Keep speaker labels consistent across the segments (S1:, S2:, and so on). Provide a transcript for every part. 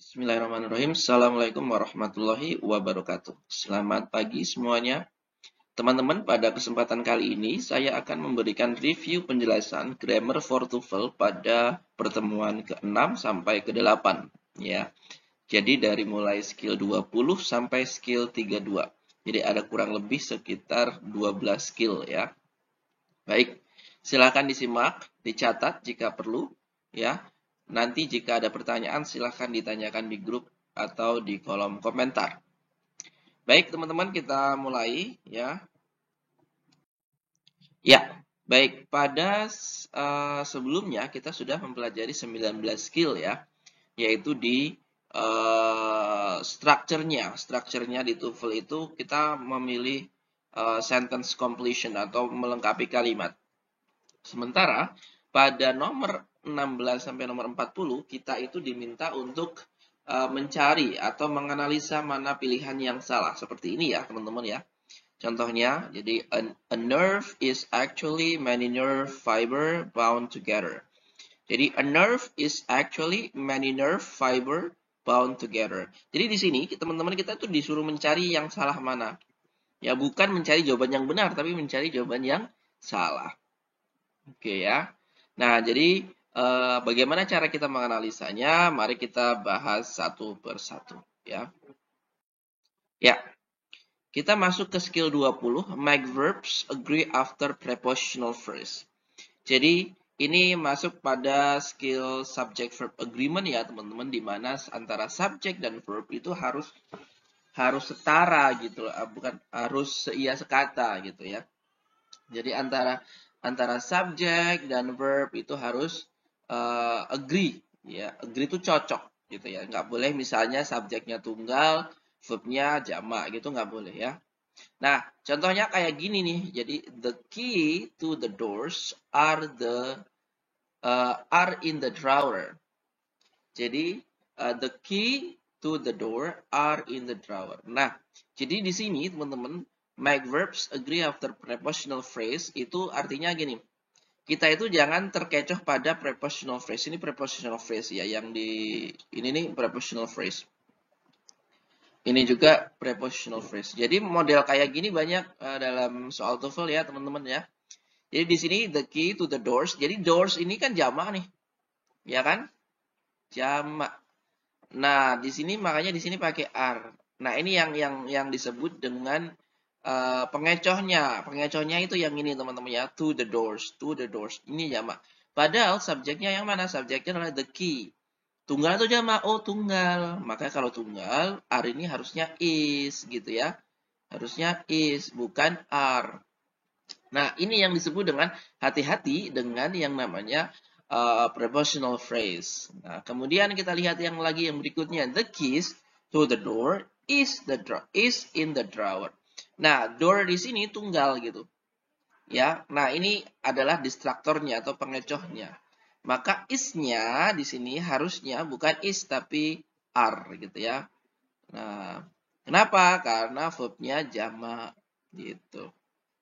S1: Bismillahirrahmanirrahim. Assalamualaikum warahmatullahi wabarakatuh. Selamat pagi semuanya. Teman-teman, pada kesempatan kali ini saya akan memberikan review penjelasan grammar for TOEFL pada pertemuan ke-6 sampai ke-8 ya. Jadi dari mulai skill 20 sampai skill 32. Jadi ada kurang lebih sekitar 12 skill ya. Baik, silakan disimak, dicatat jika perlu ya. Nanti jika ada pertanyaan silahkan ditanyakan di grup atau di kolom komentar. Baik teman-teman, kita mulai ya. Ya, baik, pada sebelumnya kita sudah mempelajari 19 skill ya, yaitu di strukturnya di TOEFL itu kita memilih sentence completion atau melengkapi kalimat. Sementara pada nomor 16 sampai nomor 40 kita itu diminta untuk mencari atau menganalisa mana pilihan yang salah. Seperti ini ya, teman-teman ya. Contohnya, jadi a nerve is actually many nerve fiber bound together. Jadi a nerve is actually many nerve fiber bound together. Jadi di sini teman-teman kita tuh disuruh mencari yang salah mana. Ya, bukan mencari jawaban yang benar, tapi mencari jawaban yang salah. Oke ya. Nah, jadi bagaimana cara kita menganalisanya? Mari kita bahas satu persatu ya. Ya, kita masuk ke skill 20, make verbs agree after prepositional phrase. Jadi, ini masuk pada skill subject verb agreement ya, teman-teman, di mana antara subject dan verb itu harus setara gitu, bukan harus seia sekata gitu ya. Jadi antara subjek dan verb itu harus agree ya. Agree itu cocok gitu ya. Nggak boleh misalnya subjeknya tunggal, verbnya jamak gitu nggak boleh ya. Nah, contohnya kayak gini nih. Jadi the key to the doors are in the drawer. Jadi the key to the door are in the drawer. Nah, jadi di sini teman-teman make verbs agree after prepositional phrase itu artinya gini. Kita itu jangan terkecoh pada prepositional phrase. Ini prepositional phrase ya, yang di ini nih prepositional phrase. Ini juga prepositional phrase. Jadi model kayak gini banyak dalam soal TOEFL ya, teman-teman ya. Jadi di sini the key to the doors. Jadi doors ini kan jamak nih. Ya kan? Jamak. Nah, di sini makanya di sini pakai are. Nah, ini yang disebut dengan pengecohnya. Pengecohnya itu yang ini teman-teman ya, to the doors, to the doors. Ini jamak. Padahal subjeknya yang mana? Subjeknya adalah the key. Tunggal atau jamak? Oh, tunggal. Maka kalau tunggal, are ini harusnya is gitu ya. Harusnya is, bukan are. Nah, ini yang disebut dengan hati-hati dengan yang namanya prepositional phrase. Nah, kemudian kita lihat yang lagi yang berikutnya. The keys to the door is in the drawer. Nah, door di sini tunggal gitu. Ya. Nah, ini adalah distraktornya atau pengecohnya. Maka is-nya di sini harusnya bukan is tapi are gitu ya. Nah, kenapa? Karena verbnya jamak gitu.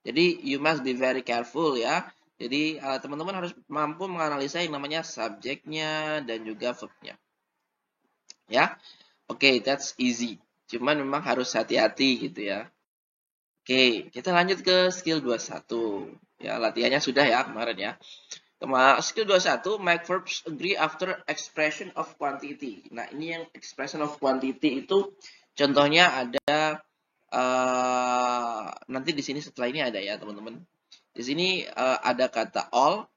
S1: Jadi you must be very careful ya. Jadi teman-teman harus mampu menganalisa yang namanya subjeknya dan juga verbnya. Ya. Oke, that's easy. Cuman memang harus hati-hati gitu ya. Oke, kita lanjut ke skill 21. Ya, latihannya sudah ya kemarin ya. Skill 21, make verbs agree after expression of quantity. Nah, ini yang expression of quantity itu contohnya ada nanti di sini setelah ini ada ya, teman-teman. Di sini ada kata all.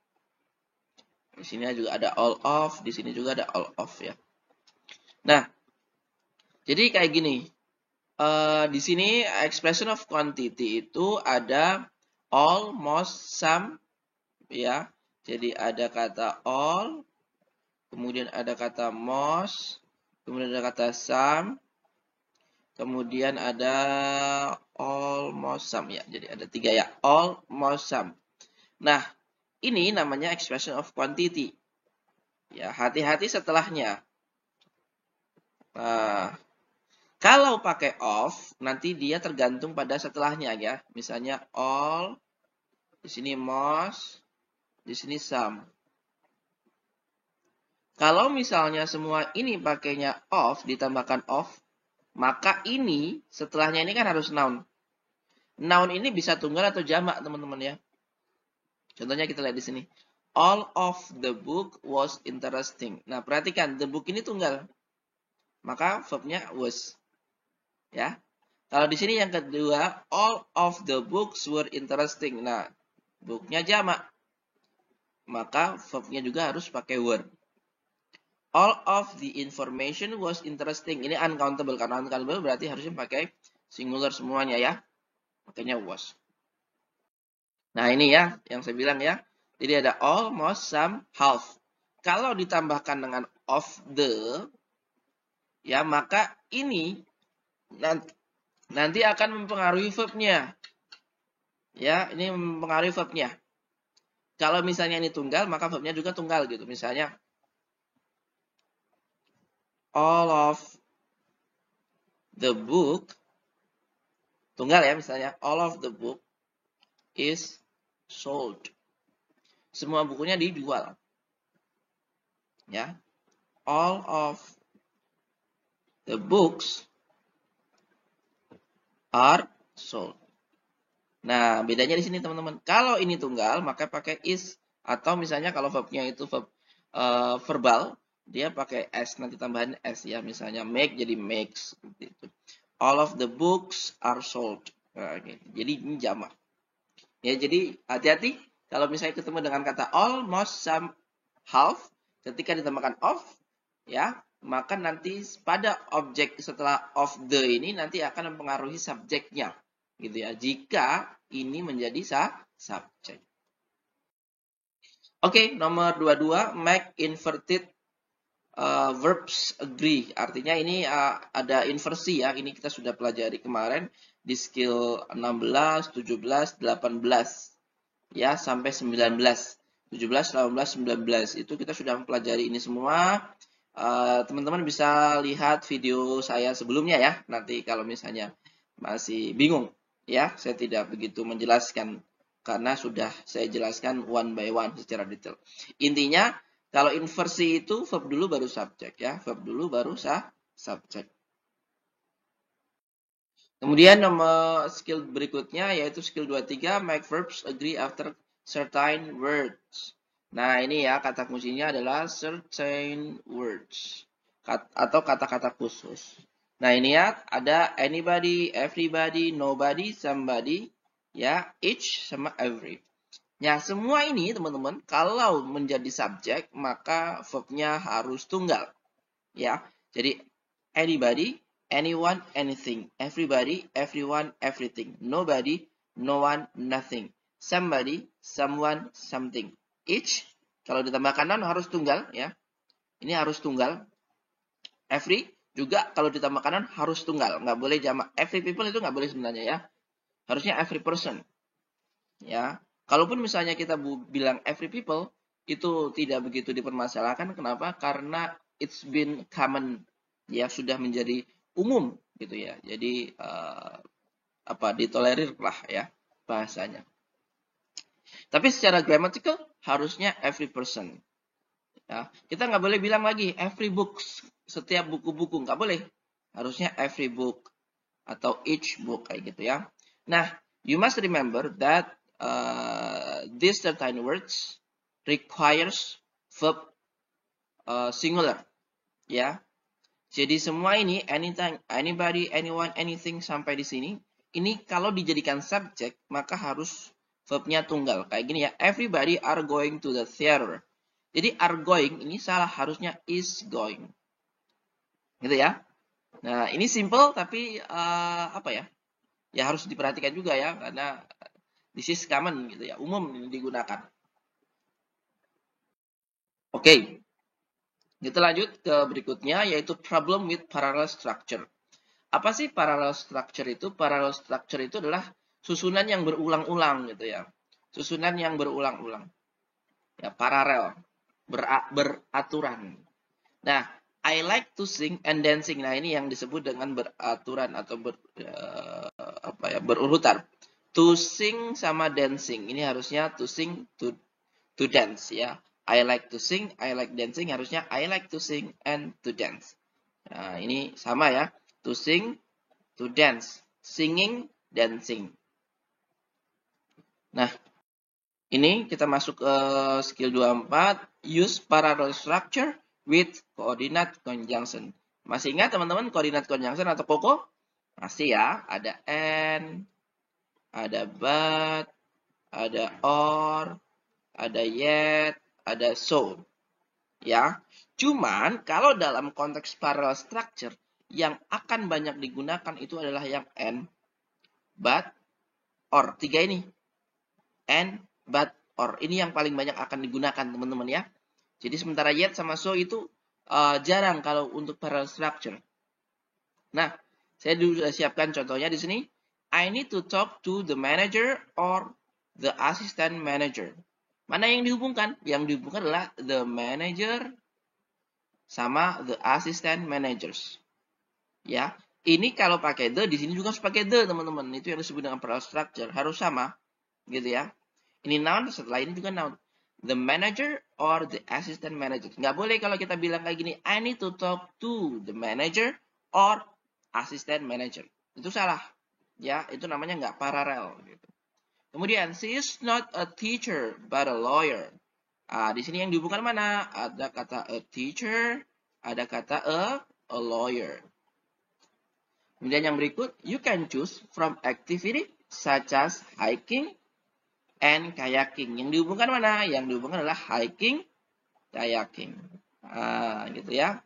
S1: Di sini juga ada all of, di sini juga ada all of ya. Nah, jadi kayak gini. Di sini expression of quantity itu ada all, most, some ya. Jadi ada kata all, kemudian ada kata most, kemudian ada kata some, kemudian ada almost some ya. Jadi ada 3 ya, almost some. Nah, ini namanya expression of quantity. Ya, hati-hati setelahnya. Nah, kalau pakai of, nanti dia tergantung pada setelahnya ya. Misalnya all, di sini most, di sini some. Kalau misalnya semua ini pakainya of, ditambahkan of, maka ini setelahnya ini kan harus noun. Noun ini bisa tunggal atau jamak, teman-teman ya. Contohnya kita lihat di sini. All of the book was interesting. Nah, perhatikan, the book ini tunggal. Maka verbnya was. Ya. Kalau di sini yang kedua, all of the books were interesting. Nah, booknya jamak. Maka verbnya juga harus pakai were. All of the information was interesting. Ini uncountable. Karena uncountable berarti harusnya pakai singular semuanya ya. Makanya was. Nah, ini ya yang saya bilang ya. Jadi ada all, most, some, half. Kalau ditambahkan dengan of the, ya maka ini nanti akan mempengaruhi verbnya. Ya, ini mempengaruhi verbnya. Kalau misalnya ini tunggal, maka verbnya juga tunggal gitu. Misalnya, all of the book, tunggal ya misalnya, all of the book is sold. Semua bukunya dijual. Ya, all of the books are sold. Nah, bedanya di sini teman-teman. Kalau ini tunggal, maka pakai is. Atau misalnya kalau verbnya itu verb verbal, dia pakai s, nanti tambahan s ya. Misalnya make jadi makes. Gitu. All of the books are sold. Nah, gitu. Jadi ini jamak. Ya, jadi hati-hati kalau misalnya ketemu dengan kata all, most, some, half, ketika ditambahkan of, ya, maka nanti pada objek setelah of the ini nanti akan mempengaruhi subjeknya. Gitu ya. Jika ini menjadi subjek. Oke, nomor 22, make inverted verbs agree. Artinya ini ada inversi ya. Ini kita sudah pelajari kemarin di skill 16, 17, 18 ya sampai 19. 17, 18, 19 itu kita sudah mempelajari ini semua. Teman-teman bisa lihat video saya sebelumnya ya. Nanti kalau misalnya masih bingung ya, saya tidak begitu menjelaskan karena sudah saya jelaskan one by one secara detail. Intinya kalau inversi itu verb dulu baru subjek ya, verb dulu baru subjek. Kemudian nomor skill berikutnya yaitu skill 23, make verbs agree after certain words. Nah, ini ya kata kuncinya adalah certain words atau kata-kata khusus. Nah, ini ya ada anybody, everybody, nobody, somebody, ya, each sama every. Ya, semua ini teman-teman kalau menjadi subjek maka verbnya harus tunggal. Ya. Jadi anybody, anyone, anything. Everybody, everyone, everything. Nobody, no one, nothing. Somebody, someone, something. Each, kalau ditambahkan noun harus tunggal ya. Ini harus tunggal. Every juga kalau ditambahkan noun harus tunggal. Nggak boleh jamak. Every people itu nggak boleh sebenarnya ya. Harusnya every person. Ya. Kalaupun misalnya kita bilang every people, itu tidak begitu dipermasalahkan. Kenapa? Karena it's been common. Ya, sudah menjadi umum gitu ya. Jadi ditolerir lah ya bahasanya. Tapi secara grammatical harusnya every person. Ya, kita nggak boleh bilang lagi every books, setiap buku-buku nggak boleh. Harusnya every book atau each book kayak gitu ya. Nah, you must remember that these certain words requires verb singular. Ya. Jadi semua ini anytime, anybody, anyone, anything sampai di sini, ini kalau dijadikan subjek maka harus verbnya tunggal. Kayak gini ya, everybody are going to the theater. Jadi are going ini salah, harusnya is going. Gitu ya. Nah, ini simple tapi ya harus diperhatikan juga ya karena this is common gitu ya, umum digunakan. Oke. Kita lanjut ke berikutnya yaitu problem with parallel structure. Apa sih parallel structure itu? Parallel structure itu adalah susunan yang berulang-ulang gitu ya. Susunan yang berulang-ulang. Ya, paralel, beraturan. Nah, I like to sing and dancing. Nah, ini yang disebut dengan beraturan atau berurutan. To sing sama dancing. Ini harusnya to sing to dance ya. I like to sing, I like dancing, harusnya I like to sing and to dance. Nah, ini sama ya. To sing, to dance. Singing, dancing. Nah, ini kita masuk ke skill 24. Use parallel structure with coordinate conjunction. Masih ingat teman-teman coordinate conjunction atau COCO? Masih ya. Ada and, ada but, ada or, ada yet, ada so. Ya. Cuman kalau dalam konteks parallel structure yang akan banyak digunakan itu adalah yang and, but, or. Tiga ini. And, but, or. Ini yang paling banyak akan digunakan teman-teman ya. Jadi sementara yet sama so itu jarang kalau untuk parallel structure. Nah, saya sudah siapkan contohnya di sini. I need to talk to the manager or the assistant manager. Mana yang dihubungkan? Yang dihubungkan adalah the manager sama the assistant managers. Ya, ini kalau pakai the, di sini juga harus pakai the, teman-teman. Itu yang disebut dengan parallel structure, harus sama, gitu ya. Ini noun, setelah ini juga noun. The manager or the assistant manager. Nggak boleh kalau kita bilang kayak gini, I need to talk to the manager or assistant manager. Itu salah. Ya, itu namanya nggak paralel. Gitu. Kemudian, she is not a teacher but a lawyer. Di sini yang dihubungkan mana? Ada kata a teacher, ada kata a lawyer. Kemudian yang berikut, you can choose from activity such as hiking and kayaking. Yang dihubungkan mana? Yang dihubungkan adalah hiking, kayaking. Gitu ya.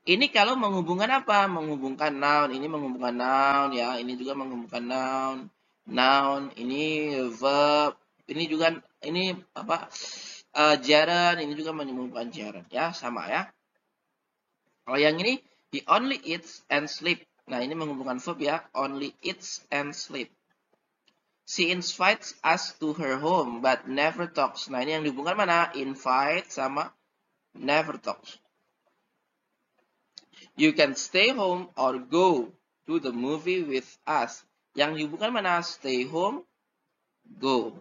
S1: Ini kalau menghubungkan apa? Menghubungkan noun. Ini menghubungkan noun ya. Ini juga menghubungkan noun. Noun. Ini verb. Ini juga ini apa? Gerund. Ini juga menghubungkan gerund ya. Sama ya. Kalau yang ini, he only eats and sleep. Nah ini menghubungkan verb ya. Only eats and sleep. She invites us to her home but never talks. Nah ini yang dihubungkan mana? Invite sama never talks. You can stay home or go to the movie with us. Yang dihubungkan mana? Stay home, go.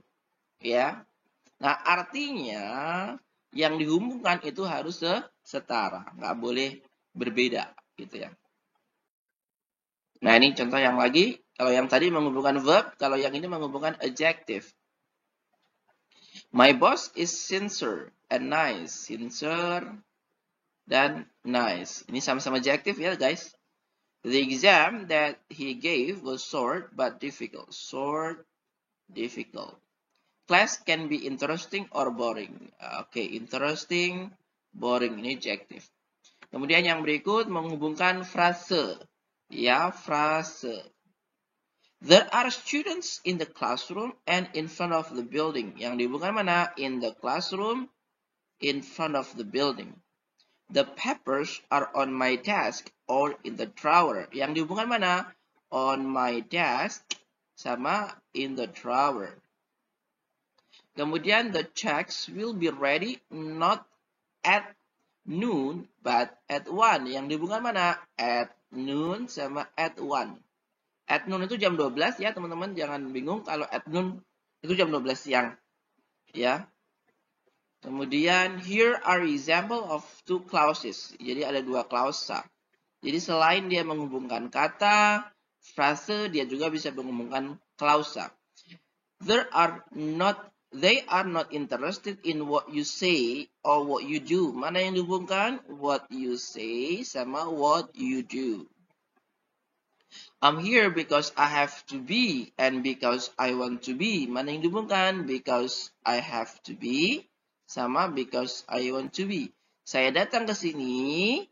S1: Ya. Nah, artinya yang dihubungkan itu harus setara, nggak boleh berbeda, gitu ya. Nah, ini contoh yang lagi. Kalau yang tadi menghubungkan verb, kalau yang ini menghubungkan adjective. My boss is sincere and nice. Sincere dan nice. Ini sama-sama adjective ya, guys. The exam that he gave was short but difficult. Short, difficult. Class can be interesting or boring. Oke, interesting, boring. Ini adjective. Kemudian yang berikut menghubungkan frase. Ya, frase. There are students in the classroom and in front of the building. Yang dihubungkan mana? In the classroom, in front of the building. The papers are on my desk or in the drawer. Yang dihubungkan mana? On my desk sama in the drawer. Kemudian the checks will be ready not at noon but at 1. Yang dihubungkan mana? At noon sama at 1. At noon itu jam 12 ya teman-teman. Jangan bingung kalau at noon itu jam 12 siang. Ya. Kemudian, here are example of two clauses. Jadi ada dua klausa. Jadi selain dia menghubungkan kata, frase, dia juga bisa menghubungkan klausa. They are not interested in what you say or what you do. Mana yang dihubungkan? What you say sama what you do. I'm here because I have to be and because I want to be. Mana yang dihubungkan? Because I have to be sama because I want to be. Saya datang ke sini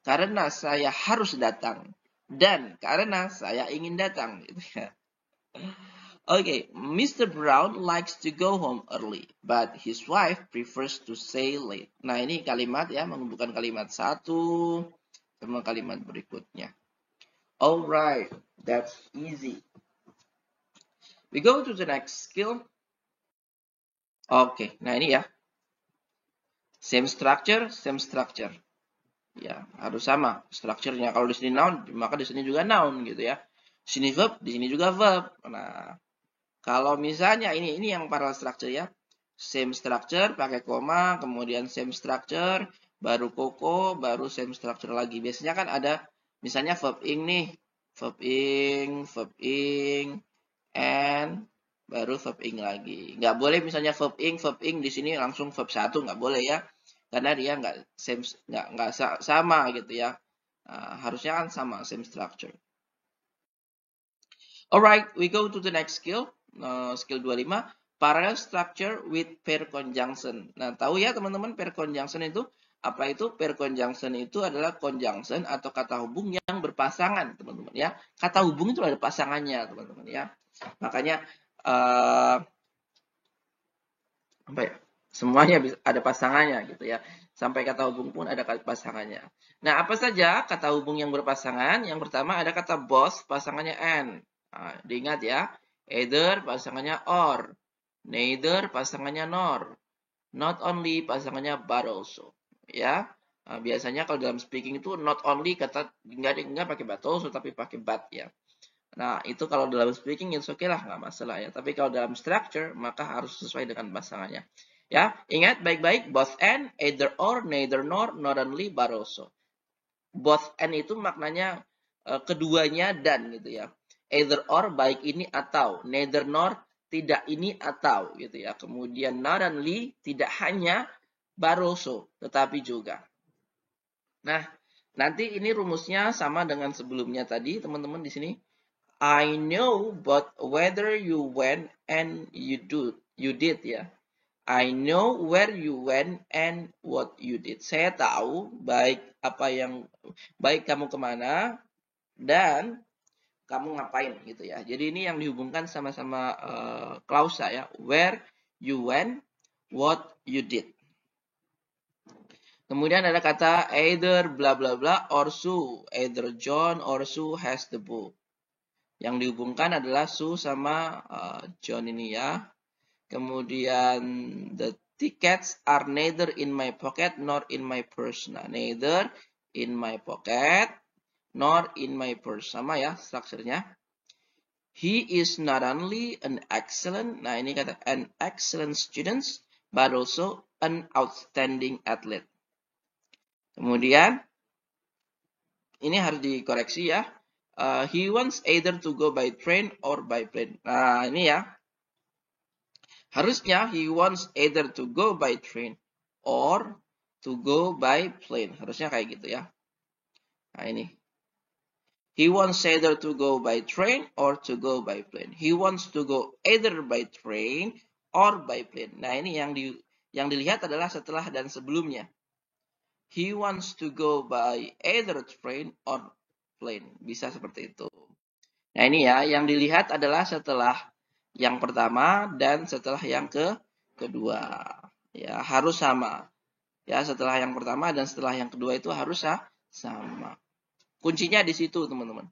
S1: karena saya harus datang dan karena saya ingin datang. Okay, Mr. Brown likes to go home early, but his wife prefers to stay late. Nah, ini kalimat ya, menghubungkan kalimat satu sama kalimat berikutnya. Alright, that's easy. We go to the next skill. Oke, nah ini ya. Same structure, same structure. Ya, harus sama strukturnya. Kalau di sini noun, maka di sini juga noun gitu ya. Di sini verb, di sini juga verb. Nah, kalau misalnya ini yang parallel structure ya. same structure, pakai koma, kemudian same structure, baru koko, baru same structure lagi. Biasanya kan ada, misalnya verb ing nih, verb ing, and baru verb ing lagi. Nggak boleh misalnya verb ing di sini langsung verb 1, nggak boleh ya. Karena dia nggak sama gitu ya. Harusnya kan sama, same structure. Alright, we go to the next skill. Skill 25. Parallel structure with pair conjunction. Nah, tahu ya teman-teman pair conjunction itu? Apa itu? Pair conjunction itu adalah conjunction atau kata hubung yang berpasangan, teman-teman ya. Kata hubung itu ada pasangannya, teman-teman ya. Makanya apa ya? Semuanya ada pasangannya gitu ya. Sampai kata hubung pun ada pasangannya. Nah, apa saja kata hubung yang berpasangan? Yang pertama ada kata both, pasangannya and. Nah, diingat ya. Either pasangannya or. Neither pasangannya nor. Not only pasangannya but also. Ya. Nah, biasanya kalau dalam speaking itu not only kata enggak pakai but also tapi pakai but ya. Nah, itu kalau dalam speaking itu oke lah, nggak masalah ya. Tapi kalau dalam structure, maka harus sesuai dengan pasangannya. Ya, ingat baik-baik, both and, either or, neither nor, not only, but also. Both and itu maknanya keduanya dan gitu ya. Either or, baik ini atau. Neither nor, tidak ini atau gitu ya. Kemudian not only, tidak hanya, but also, tetapi juga. Nah, nanti ini rumusnya sama dengan sebelumnya tadi, teman-teman di sini. I know but whether you went and you did ya. I know where you went and what you did. Saya tahu baik kamu kemana dan kamu ngapain gitu ya. Jadi ini yang dihubungkan sama-sama klausa ya. Where you went, what you did. Kemudian ada kata either bla bla bla or Sue. Either John or Sue has the book. Yang dihubungkan adalah Sue sama John ini ya. Kemudian the tickets are neither in my pocket nor in my purse. Nah, neither in my pocket nor in my purse. Sama ya strukturnya. He is not only an excellent, nah ini kata an excellent student, but also an outstanding athlete. Kemudian ini harus dikoreksi ya. He wants either to go by train or by plane. Nah, ini ya. Harusnya he wants either to go by train or to go by plane. Harusnya kayak gitu ya. Nah, ini. He wants either to go by train or to go by plane. He wants to go either by train or by plane. Nah, ini yang dilihat adalah setelah dan sebelumnya. He wants to go by either train or plane. Bisa seperti itu. Nah, ini ya, yang dilihat adalah setelah yang pertama dan setelah yang kedua. Ya, harus sama. Ya, setelah yang pertama dan setelah yang kedua itu harus sama. Kuncinya di situ, teman-teman.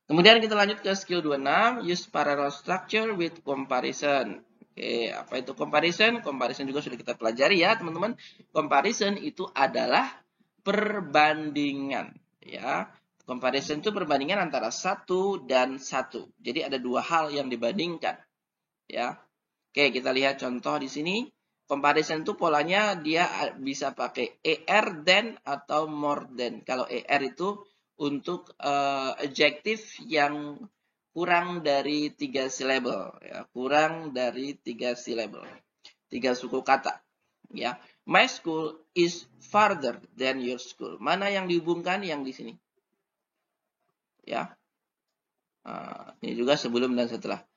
S1: Kemudian kita lanjut ke skill 26, use parallel structure with comparison. Oke, apa itu comparison? Comparison juga sudah kita pelajari ya, teman-teman. Comparison itu adalah perbandingan, ya. Comparison itu perbandingan antara satu dan satu. Jadi ada dua hal yang dibandingkan, ya. Oke, kita lihat contoh di sini. Comparison itu polanya dia bisa pakai er than atau more than. Kalau er itu untuk adjektif yang kurang dari 3 syllable, ya, kurang dari 3 syllable, 3 suku kata, ya. My school is farther than your school. Mana yang dihubungkan? Yang di sini, ya. Ini juga sebelum dan setelah.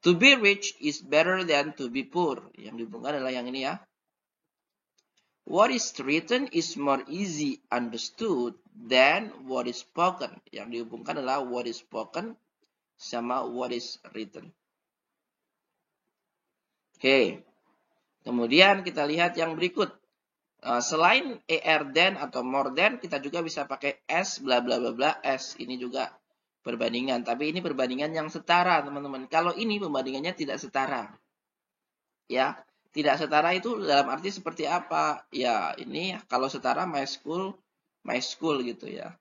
S1: To be rich is better than to be poor. Yang dihubungkan adalah yang ini ya. What is written is more easy understood than what is spoken. Yang dihubungkan adalah what is spoken sama what is written. Oke. Kemudian kita lihat yang berikut. Selain er than atau more than, kita juga bisa pakai as bla bla bla bla as. Ini juga perbandingan, tapi ini perbandingan yang setara, teman-teman. Kalau ini perbandingannya tidak setara. Ya, tidak setara itu dalam arti seperti apa? Ya, ini kalau setara my school gitu ya.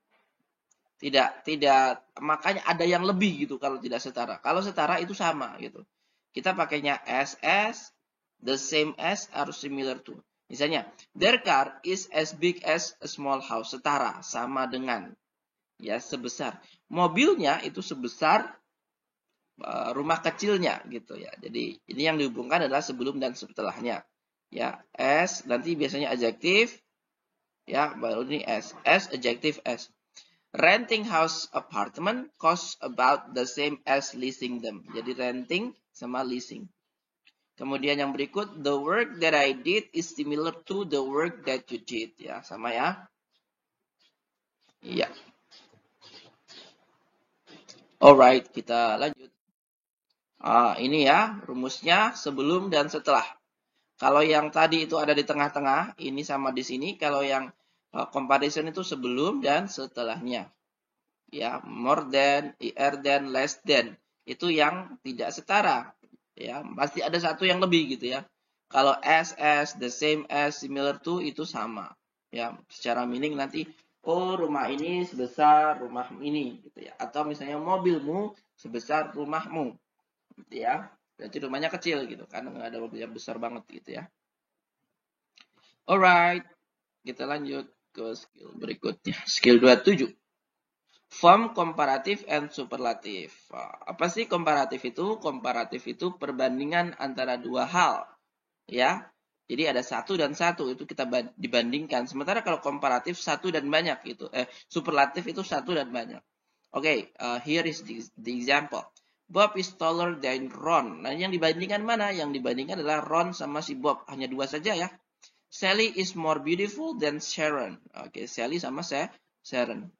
S1: Tidak makanya ada yang lebih gitu kalau tidak setara. Kalau setara itu sama gitu. Kita pakainya as the same as, or similar to. Misalnya, their car is as big as a small house. Setara, sama dengan. Ya, sebesar. Mobilnya itu sebesar rumah kecilnya gitu ya. Jadi ini yang dihubungkan adalah sebelum dan setelahnya. Ya, as nanti biasanya adjektif. Ya, baru ini as. As, adjective as. Renting house apartment costs about the same as leasing them. Jadi renting sama leasing. Kemudian yang berikut, the work that I did is similar to the work that you did. Ya, sama ya. Iya. Alright, kita lanjut. Ini ya rumusnya sebelum dan setelah. Kalau yang tadi itu ada di tengah-tengah, ini sama di sini. Kalau yang comparison itu sebelum dan setelahnya. Ya, more than, than, less than. Itu yang tidak setara. Ya, pasti ada satu yang lebih gitu ya. Kalau as, the same as, similar to itu sama. Ya, secara meaning nanti rumah ini sebesar rumah ini gitu ya. Atau misalnya mobilmu sebesar rumahmu gitu ya. Berarti rumahnya kecil gitu kan, nggak ada mobil yang besar banget gitu ya. Alright, kita lanjut ke skill berikutnya. Skill 27. Form komparatif and superlatif. Apa sih komparatif itu? Komparatif itu perbandingan antara dua hal. Ya, jadi ada satu dan satu itu kita dibandingkan. Sementara kalau komparatif satu dan banyak itu. Superlatif itu satu dan banyak. Oke, here is the example. Bob is taller than Ron. Nah, yang dibandingkan mana? Yang dibandingkan adalah Ron sama si Bob. Hanya dua saja ya. Sally is more beautiful than Sharon. Oke, Sally sama Sharon.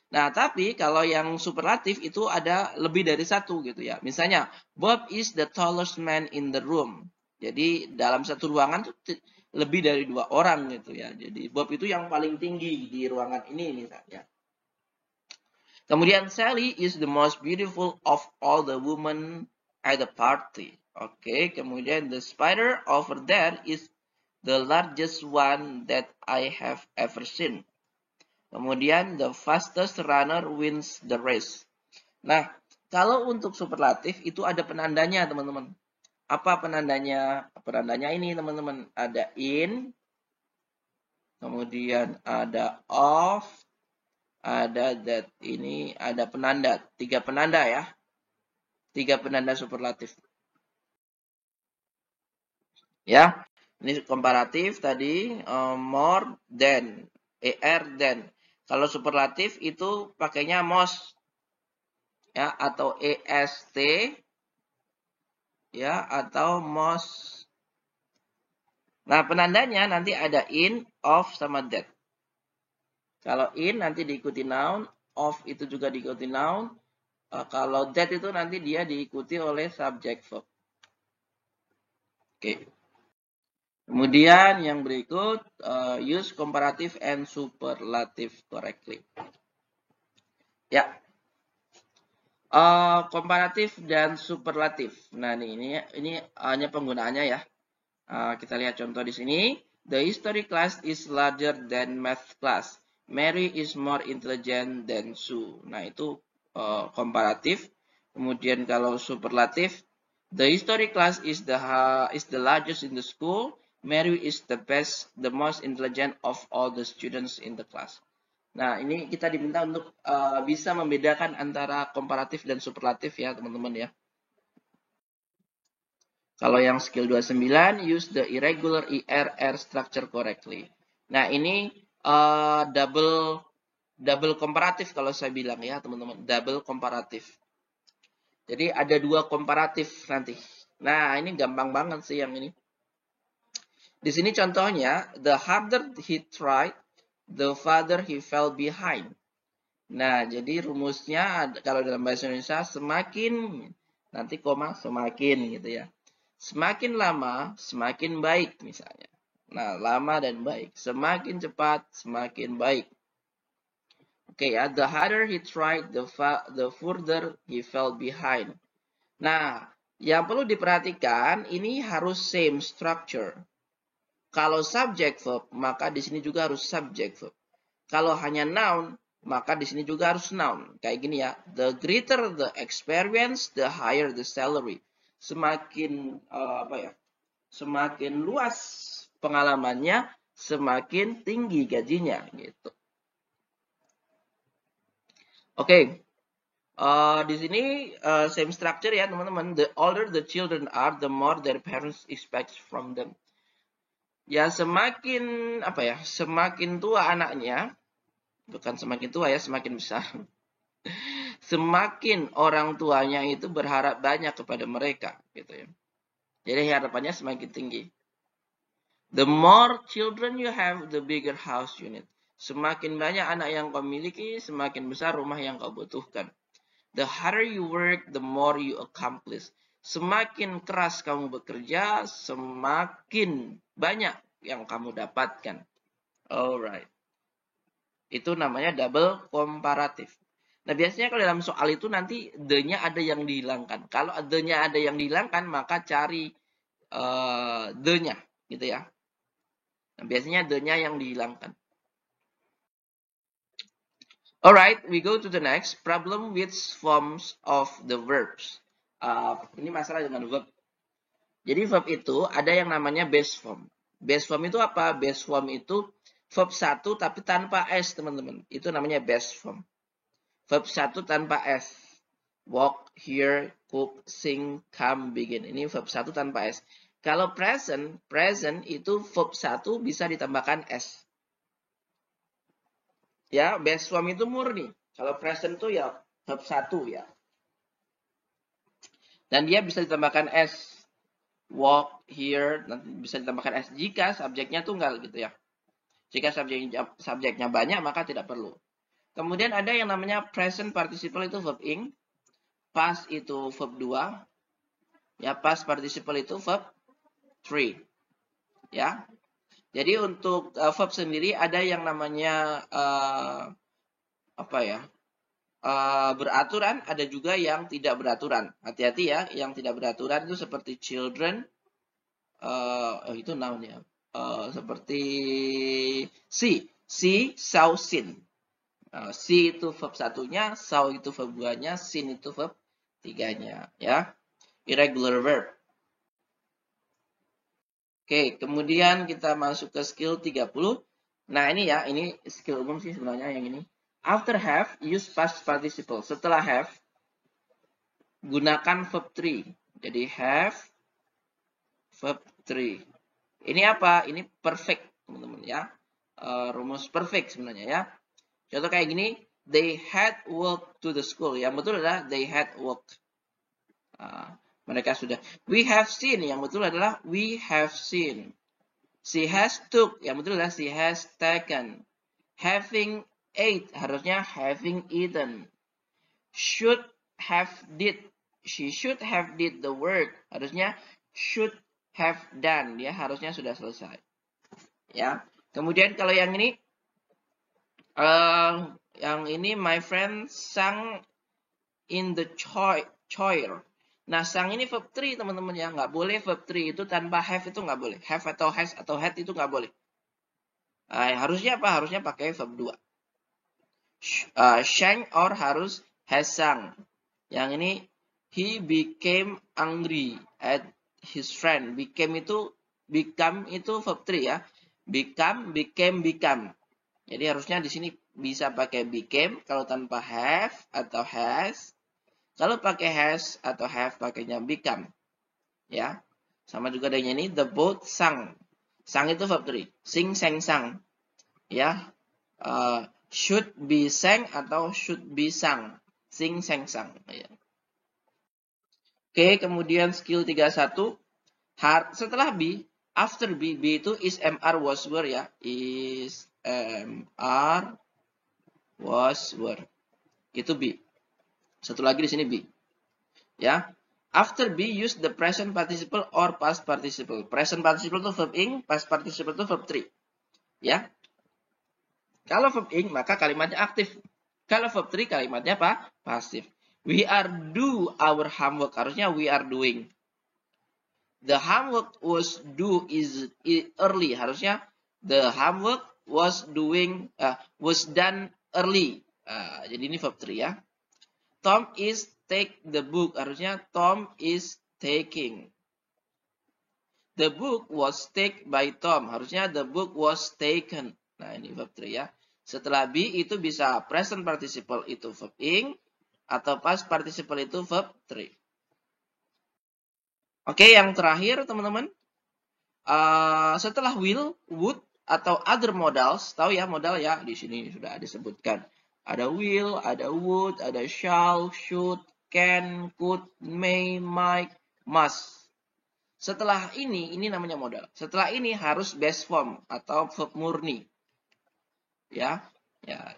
S1: Nah, tapi kalau yang superlatif itu ada lebih dari satu gitu ya. Misalnya, Bob is the tallest man in the room. Jadi, dalam satu ruangan itu lebih dari dua orang gitu ya. Jadi, Bob itu yang paling tinggi di ruangan ini misalnya. Kemudian, Sally is the most beautiful of all the women at the party. Oke, kemudian the spider over there is the largest one that I have ever seen. Kemudian the fastest runner wins the race. Nah, kalau untuk superlatif itu ada penandanya, teman-teman. Apa penandanya? Penandanya ini, teman-teman. Ada in, kemudian ada of, ada that. Ini ada penanda. 3 penanda ya. 3 penanda superlatif. Ya, ini komparatif tadi, more than, than. Kalau superlatif itu pakainya most. Ya, atau est ya, atau most. Nah, penandanya nanti ada in, of, sama that. Kalau in nanti diikuti noun, of itu juga diikuti noun. Kalau that itu nanti dia diikuti oleh subject verb. Oke. Kemudian yang berikut, use comparative and superlative correctly. Ya. Komparatif dan superlatif. Nah, ini hanya penggunaannya ya. Kita lihat contoh di sini. The history class is larger than math class. Mary is more intelligent than Sue. Nah, itu komparatif. Kemudian kalau superlatif, the history class is the largest in the school. Mary is the most intelligent of all the students in the class. Nah, ini kita diminta untuk bisa membedakan antara komparatif dan superlatif ya, teman-teman ya. Kalau yang skill 29, use the irregular ER structure correctly. Nah, ini double komparatif kalau saya bilang ya, teman-teman. Double komparatif. Jadi ada 2 komparatif nanti. Nah, ini gampang banget sih yang ini. Di sini contohnya, the harder he tried, the farther he fell behind. Nah, jadi rumusnya kalau dalam bahasa Indonesia semakin, nanti koma semakin gitu ya. Semakin lama, semakin baik misalnya. Nah, lama dan baik. Semakin cepat, semakin baik. Oke ya, the harder he tried, the further he fell behind. Nah, yang perlu diperhatikan, ini harus same structure. Kalau subject verb, maka di sini juga harus subject verb. Kalau hanya noun, maka di sini juga harus noun. Kayak gini ya. The greater the experience, the higher the salary. Semakin Semakin luas pengalamannya, semakin tinggi gajinya gitu. Oke. Di sini same structure ya teman-teman. The older the children are, the more their parents expect from them. Ya semakin apa ya? Semakin tua anaknya, bukan semakin tua ya, semakin besar. Semakin orang tuanya itu berharap banyak kepada mereka gitu ya. Jadi harapannya semakin tinggi. The more children you have, the bigger house you need. Semakin banyak anak yang kau miliki, semakin besar rumah yang kau butuhkan. The harder you work, the more you accomplish. Semakin keras kamu bekerja, semakin banyak yang kamu dapatkan. Alright. Itu namanya double komparatif. Nah, biasanya kalau dalam soal itu nanti the-nya ada yang dihilangkan. Kalau the-nya ada yang dihilangkan, maka cari the-nya, gitu ya. Nah, biasanya the-nya yang dihilangkan. Alright, we go to the next. Problem with forms of the verbs. Ini masalah dengan verb. Jadi verb itu ada yang namanya base form. Base form itu apa? Base form itu verb 1 tapi tanpa S, teman-teman. Itu namanya base form. Verb 1 tanpa S. Walk, hear, cook, sing, come, begin. Ini verb 1 tanpa S. Kalau present itu verb 1 bisa ditambahkan S. Ya, base form itu murni. Kalau present itu ya verb 1 ya. Dan dia bisa ditambahkan S. Walk, hear, nanti bisa ditambahkan S jika subjeknya tunggal gitu ya. Jika subjeknya banyak maka tidak perlu. Kemudian ada yang namanya present participle itu verb ing. Past itu verb 2. Ya, past participle itu verb 3. Ya. Jadi untuk verb sendiri ada yang namanya apa ya? Beraturan, ada juga yang tidak beraturan. Hati-hati ya, yang tidak beraturan itu seperti children, itu noun ya. Seperti see, saw, seen. See itu verb 1-nya, saw itu verb 2-nya, seen itu verb 3-nya, ya. Irregular verb. Oke, kemudian kita masuk ke skill 30. Nah, ini ya, ini skill umum sih sebenarnya yang ini. After have, use past participle. Setelah have, gunakan verb 3. Jadi have, verb 3. Ini apa? Ini perfect, teman-teman ya. Rumus perfect sebenarnya ya. Contoh kayak gini, they had walked to the school. Yang betul adalah they had walked. Mereka sudah. We have seen. Yang betul adalah we have seen. She has took. Yang betul adalah she has taken. Having ate. Harusnya having eaten. Should have did. She should have did the work. Harusnya should have done. Dia harusnya sudah selesai. Ya. Kemudian kalau yang ini. Yang ini my friend sang in the choir. Nah, sang ini verb 3, teman-teman ya. Nggak boleh verb 3 itu tanpa have itu nggak boleh. Have atau has atau had itu nggak boleh. Harusnya apa? Harusnya pakai verb 2. Sang or harus has sang. Yang ini, he became angry at his friend. Become itu verb 3 ya. Become, became. Jadi harusnya di sini bisa pakai became kalau tanpa have atau has. Kalau pakai has atau have pakainya become. Ya. Sama juga dengan ini the boat sang. Sang itu verb 3. Sing, sang, sang. Ya. Should be sang atau should be sang. Sing, sang, sang. Ya. Oke, kemudian skill 31. Setelah be, after be itu is, mr, was, were ya. Is, mr, was, were. Itu be. Satu lagi di sini be. Ya. After be, use the present participle or past participle. Present participle itu verb ing, past participle itu verb 3. Ya. Kalau verb ing, maka kalimatnya aktif. Kalau verb 3, kalimatnya apa? Pasif. We are do our homework. Harusnya we are doing. The homework was due is early. Harusnya the homework was done early. Jadi ini verb 3 ya. Tom is take the book. Harusnya Tom is taking. The book was taken by Tom. Harusnya the book was taken. Nah, ini verb 3 ya. Setelah be itu bisa present participle itu verb ing atau past participle itu verb 3. Oke, yang terakhir teman-teman. Setelah will, would, atau other modals, tahu ya modal ya, di sini sudah disebutkan. Ada will, ada would, ada shall, should, can, could, may, might, must. Setelah ini namanya modal. Setelah ini harus base form atau verb murni. Ya,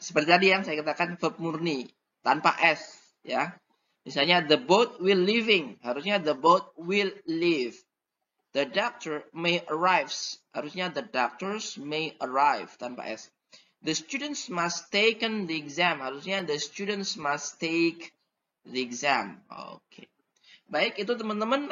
S1: seperti tadi yang saya katakan verb murni tanpa s, ya. Misalnya the boat will leaving, harusnya the boat will leave. The doctor may arrive, harusnya the doctors may arrive tanpa s. The students must taken the exam, harusnya the students must take the exam. Oke. Baik, itu teman-teman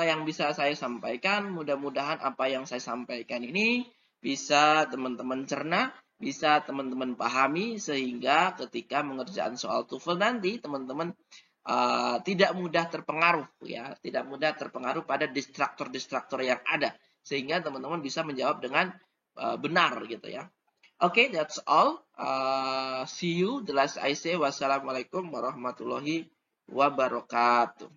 S1: yang bisa saya sampaikan. Mudah-mudahan apa yang saya sampaikan ini bisa teman-teman cerna, bisa teman-teman pahami, sehingga ketika mengerjakan soal TOEFL nanti, teman-teman tidak mudah terpengaruh, ya, tidak mudah terpengaruh pada distraktor-distraktor yang ada, sehingga teman-teman bisa menjawab dengan benar, gitu ya. Oke, that's all. See you. The last I say, wassalamualaikum warahmatullahi wabarakatuh.